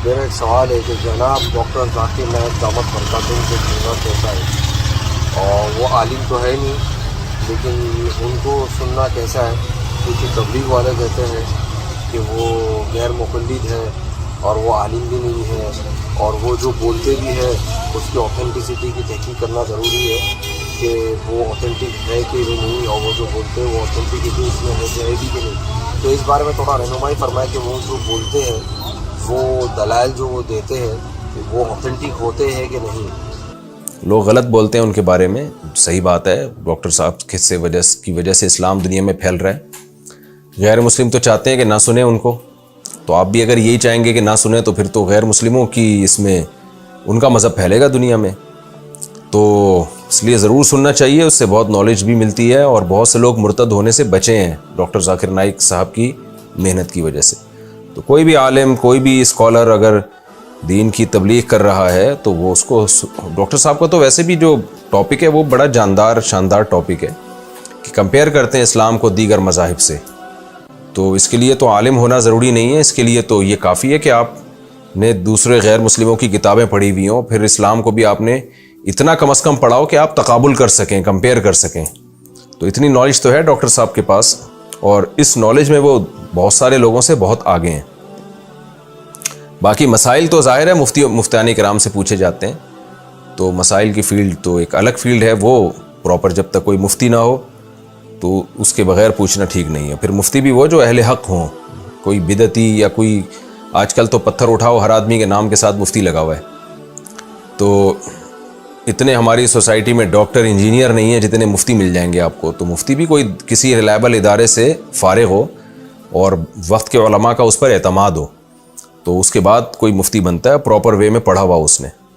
میرا ایک سوال ہے کہ جناب ڈاکٹر ذاکر نائک دامت برکاتہم سے سننا کیسا ہے؟ اور وہ عالم تو ہے نہیں، لیکن ان کو سننا کیسا ہے؟ کیونکہ تبلیغ والے کہتے ہیں کہ وہ غیر مقلد ہے اور وہ عالم بھی نہیں ہے، اور وہ جو بولتے بھی ہے اس کی اوتھینٹسٹی کی تحقیق کرنا ضروری ہے کہ وہ اوتھینٹک ہے کہ نہیں، اور وہ جو بولتے ہیں وہ اوتھینٹکٹی اس میں ہے بھی کہ نہیں۔ تو اس بارے میں تھوڑا رہنمائی فرمائے کہ وہ جو بولتے ہیں، وہ دلائل جو وہ دیتے ہیں، وہ اوتھینٹک ہوتے ہیں کہ نہیں۔ لوگ غلط بولتے ہیں ان کے بارے میں، صحیح بات ہے، ڈاکٹر صاحب کی وجہ سے اسلام دنیا میں پھیل رہا ہے۔ غیر مسلم تو چاہتے ہیں کہ نہ سنیں ان کو، تو آپ بھی اگر یہی چاہیں گے کہ نہ سنیں تو پھر تو غیر مسلموں کی اس میں ان کا مذہب پھیلے گا دنیا میں، تو اس لیے ضرور سننا چاہیے، اس سے بہت نالج بھی ملتی ہے، اور بہت سے لوگ مرتد ہونے سے بچے ہیں ڈاکٹر ذاکر نائک صاحب کی محنت کی وجہ سے۔ تو کوئی بھی عالم، کوئی بھی اسکالر اگر دین کی تبلیغ کر رہا ہے تو وہ اس کو، ڈاکٹر صاحب کا تو ویسے بھی جو ٹاپک ہے وہ بڑا جاندار شاندار ٹاپک ہے کہ کمپیئر کرتے ہیں اسلام کو دیگر مذاہب سے، تو اس کے لیے تو عالم ہونا ضروری نہیں ہے، اس کے لیے تو یہ کافی ہے کہ آپ نے دوسرے غیر مسلموں کی کتابیں پڑھی ہوئی ہوں، پھر اسلام کو بھی آپ نے اتنا کم از کم پڑھاؤ کہ آپ تقابل کر سکیں، کمپیئر کر سکیں۔ تو اتنی نالج تو ہے ڈاکٹر صاحب کے پاس، اور اس نالج میں وہ بہت سارے لوگوں سے بہت آگے ہیں۔ باقی مسائل تو ظاہر ہے مفتیان کرام سے پوچھے جاتے ہیں، تو مسائل کی فیلڈ تو ایک الگ فیلڈ ہے، وہ پراپر جب تک کوئی مفتی نہ ہو تو اس کے بغیر پوچھنا ٹھیک نہیں ہے۔ پھر مفتی بھی وہ جو اہل حق ہوں، کوئی بدعتی یا کوئی، آج کل تو پتھر اٹھاؤ ہر آدمی کے نام کے ساتھ مفتی لگا ہوا ہے، تو اتنے ہماری سوسائٹی میں ڈاکٹر انجینئر نہیں ہیں جتنے مفتی مل جائیں گے آپ کو۔ تو مفتی بھی کوئی کسی ریلائبل ادارے سے فارغ ہو اور وقت کے علماء کا اس پر اعتماد ہو، تو اس کے بعد کوئی مفتی بنتا ہے، پراپر وے میں پڑھا ہوا اس نے۔